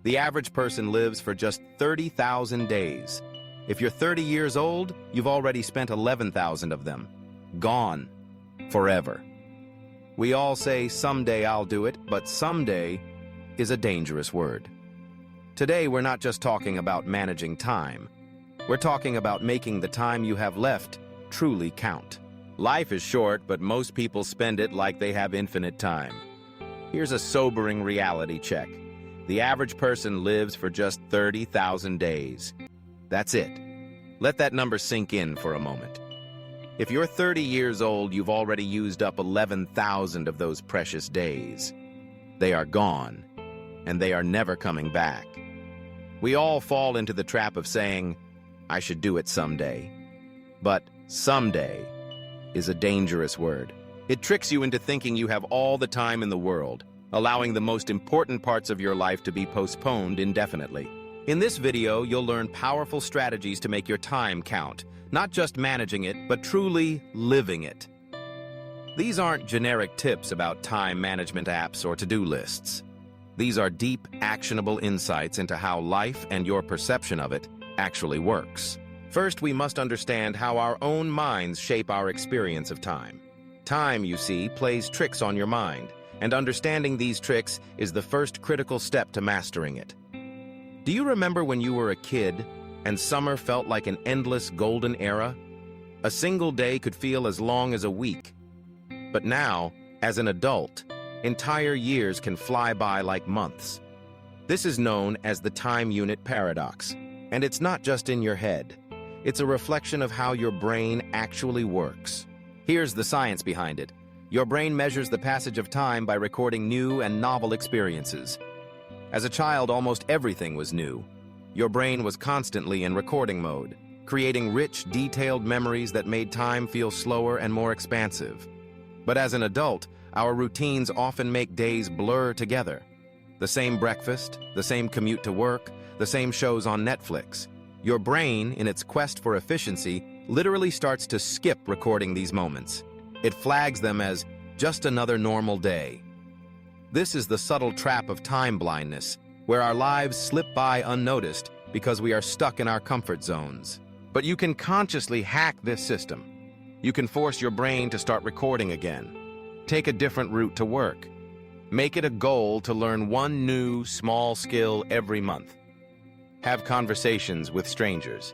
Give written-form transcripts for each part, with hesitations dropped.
The average person lives for just 30,000 days. If you're 30 years old, you've already spent 11,000 of them. Gone. Forever. We all say, someday I'll do it, but someday is a dangerous word. Today, we're not just talking about managing time. We're talking about making the time you have left truly count. Life is short, but most people spend it like they have infinite time. Here's a sobering reality check. The average person lives for just 30,000 days. That's it. Let that number sink in for a moment. If you're 30 years old, you've already used up 11,000 of those precious days. They are gone, and they are never coming back. We all fall into the trap of saying, I should do it someday. But someday is a dangerous word. It tricks you into thinking you have all the time in the world, allowing the most important parts of your life to be postponed indefinitely. In this video, you'll learn powerful strategies to make your time count, not just managing it, but truly living it. These aren't generic tips about time management apps or to-do lists. These are deep, actionable insights into how life and your perception of it actually works. First, we must understand how our own minds shape our experience of time. Time, you see, plays tricks on your mind, and understanding these tricks is the first critical step to mastering it. Do you remember when you were a kid and summer felt like an endless golden era? A single day could feel as long as a week. But now, as an adult, entire years can fly by like months. This is known as the time unit paradox, and it's not just in your head. It's a reflection of how your brain actually works. Here's the science behind it. Your brain measures the passage of time by recording new and novel experiences. As a child, almost everything was new. Your brain was constantly in recording mode, creating rich, detailed memories that made time feel slower and more expansive. But as an adult, our routines often make days blur together. The same breakfast, the same commute to work, the same shows on Netflix. Your brain, in its quest for efficiency, literally starts to skip recording these moments. It flags them as just another normal day. This is the subtle trap of time blindness, where our lives slip by unnoticed because we are stuck in our comfort zones. But you can consciously hack this system. You can force your brain to start recording again. Take a different route to work. Make it a goal to learn one new, small skill every month. Have conversations with strangers.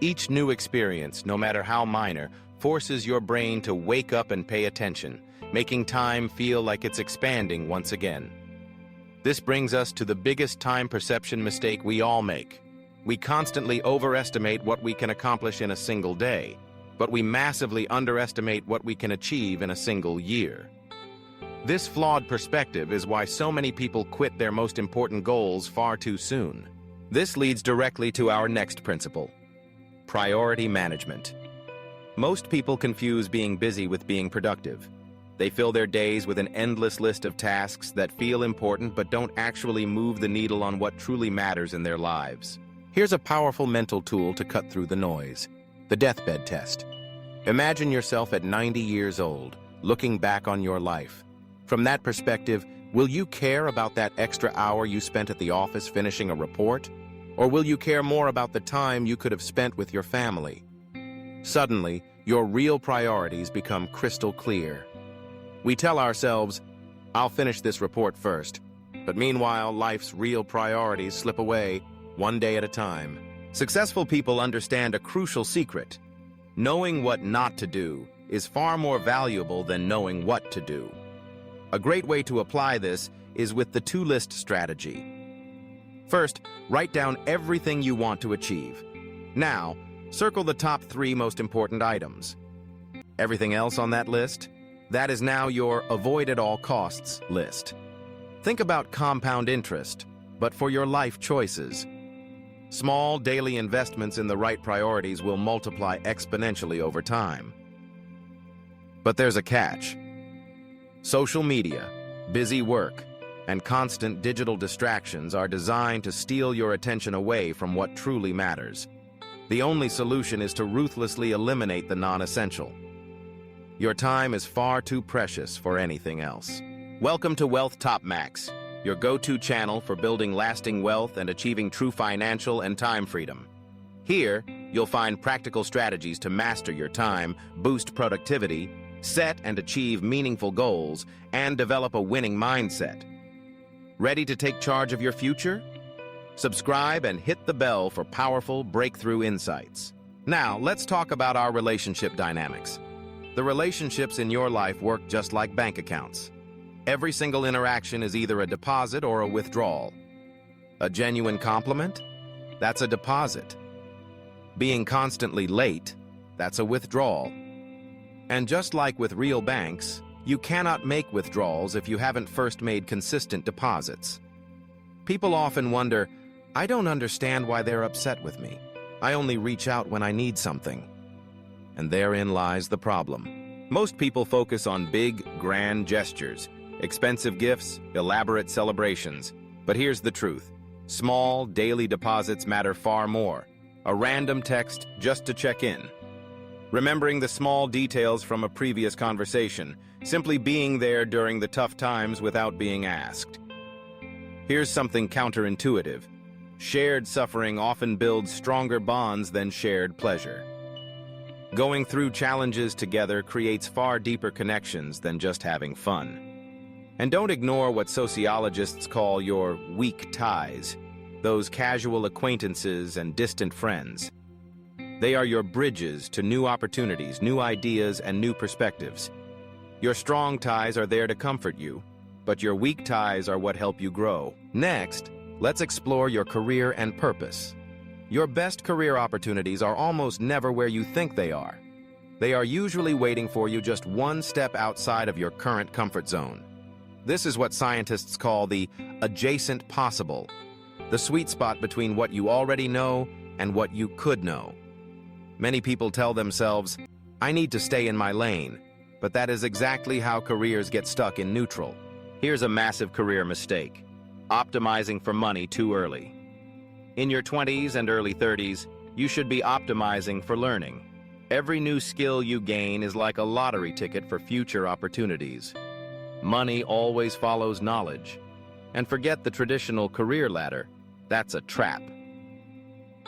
Each new experience, no matter how minor, forces your brain to wake up and pay attention, making time feel like it's expanding once again. This brings us to the biggest time perception mistake we all make. We constantly overestimate what we can accomplish in a single day, but we massively underestimate what we can achieve in a single year. This flawed perspective is why so many people quit their most important goals far too soon. This leads directly to our next principle: priority management. Most people confuse being busy with being productive. They fill their days with an endless list of tasks that feel important but don't actually move the needle on what truly matters in their lives. Here's a powerful mental tool to cut through the noise: the deathbed test. Imagine yourself at 90 years old, looking back on your life. From that perspective, will you care about that extra hour you spent at the office finishing a report? Or will you care more about the time you could have spent with your family? Suddenly, your real priorities become crystal clear. We tell ourselves, I'll finish this report first. But meanwhile, life's real priorities slip away, one day at a time. Successful people understand a crucial secret. Knowing what not to do is far more valuable than knowing what to do. A great way to apply this is with the to-list strategy. First, write down everything you want to achieve. Now, circle the top 3 most important items. Everything else on that list? That is now your avoid at all costs list. Think about compound interest, but for your life choices. Small daily investments in the right priorities will multiply exponentially over time. But there's a catch. Social media, busy work, and constant digital distractions are designed to steal your attention away from what truly matters. The only solution is to ruthlessly eliminate the non-essential. Your time is far too precious for anything else. Welcome to Wealth Topmax, your go-to channel for building lasting wealth and achieving true financial and time freedom. Here, you'll find practical strategies to master your time, boost productivity, set and achieve meaningful goals, and develop a winning mindset. Ready to take charge of your future? Subscribe and hit the bell for powerful breakthrough insights. Now, let's talk about our relationship dynamics. The relationships in your life work just like bank accounts. Every single interaction is either a deposit or a withdrawal. A genuine compliment? That's a deposit. Being constantly late? That's a withdrawal. And just like with real banks, you cannot make withdrawals if you haven't first made consistent deposits. People often wonder, I don't understand why they're upset with me. I only reach out when I need something. And therein lies the problem. Most people focus on big, grand gestures, expensive gifts, elaborate celebrations. But here's the truth. Small, daily deposits matter far more. A random text just to check in. Remembering the small details from a previous conversation. Simply being there during the tough times without being asked. Here's something counterintuitive. Shared suffering often builds stronger bonds than shared pleasure. Going through challenges together creates far deeper connections than just having fun. And don't ignore what sociologists call your weak ties, those casual acquaintances and distant friends. They are your bridges to new opportunities, new ideas, and new perspectives. Your strong ties are there to comfort you, but your weak ties are what help you grow. Next, let's explore your career and purpose. Your best career opportunities are almost never where you think they are. They are usually waiting for you just one step outside of your current comfort zone. This is what scientists call the adjacent possible, the sweet spot between what you already know and what you could know. Many people tell themselves, I need to stay in my lane, but that is exactly how careers get stuck in neutral. Here's a massive career mistake: optimizing for money too early. In your 20s and early 30s, you should be optimizing for learning. Every new skill you gain is like a lottery ticket for future opportunities. Money always follows knowledge. And forget the traditional career ladder. That's a trap.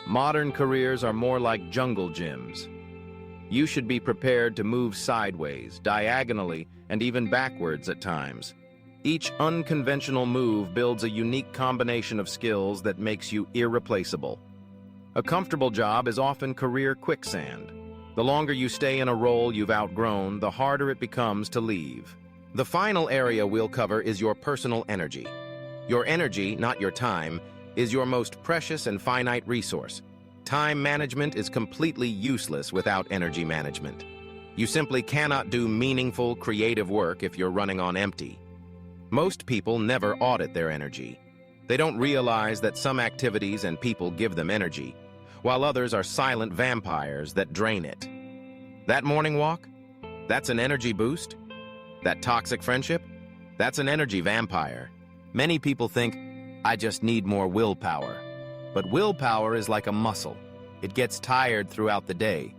Modern careers are more like jungle gyms. You should be prepared to move sideways, diagonally, and even backwards at times. Each unconventional move builds a unique combination of skills that makes you irreplaceable. A comfortable job is often career quicksand. The longer you stay in a role you've outgrown, the harder it becomes to leave. The final area we'll cover is your personal energy. Your energy, not your time, is your most precious and finite resource. Time management is completely useless without energy management. You simply cannot do meaningful, creative work if you're running on empty. Most people never audit their energy. They don't realize that some activities and people give them energy, while others are silent vampires that drain it. That morning walk? That's an energy boost. That toxic friendship? That's an energy vampire. Many people think, I just need more willpower. But willpower is like a muscle. It gets tired throughout the day.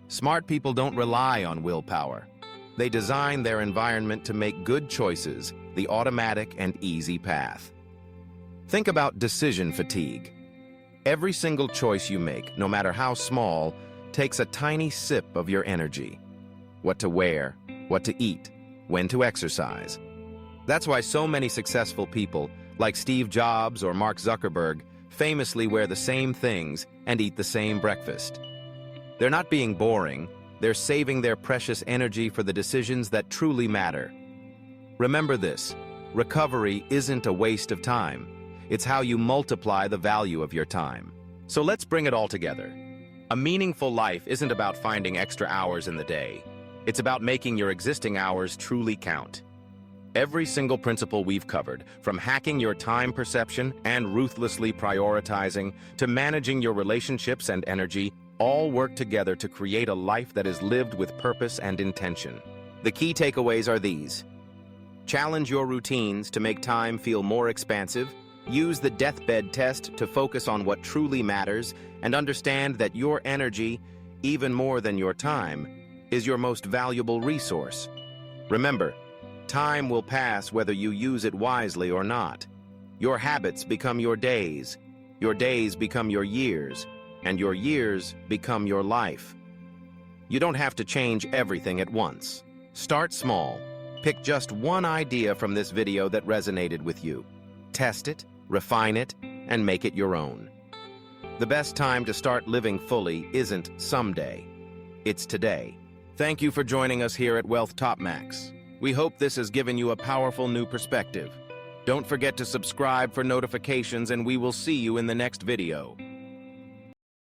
Smart people don't rely on willpower. They design their environment to make good choices the automatic and easy path. Think about decision fatigue. Every single choice you make, no matter how small, takes a tiny sip of your energy. What to wear, what to eat, when to exercise. That's why so many successful people, like Steve Jobs or Mark Zuckerberg, famously wear the same things and eat the same breakfast. They're not being boring, they're saving their precious energy for the decisions that truly matter. Remember this, recovery isn't a waste of time. It's how you multiply the value of your time. So let's bring it all together. A meaningful life isn't about finding extra hours in the day. It's about making your existing hours truly count. Every single principle we've covered, from hacking your time perception and ruthlessly prioritizing to managing your relationships and energy, all work together to create a life that is lived with purpose and intention. The key takeaways are these. Challenge your routines to make time feel more expansive. Use the deathbed test to focus on what truly matters and understand that your energy, even more than your time, is your most valuable resource. Remember, time will pass whether you use it wisely or not. Your habits become your days become your years, and your years become your life. You don't have to change everything at once. Start small. Pick just one idea from this video that resonated with you. Test it, refine it, and make it your own. The best time to start living fully isn't someday. It's today. Thank you for joining us here at Wealth Topmax. We hope this has given you a powerful new perspective. Don't forget to subscribe for notifications, and we will see you in the next video.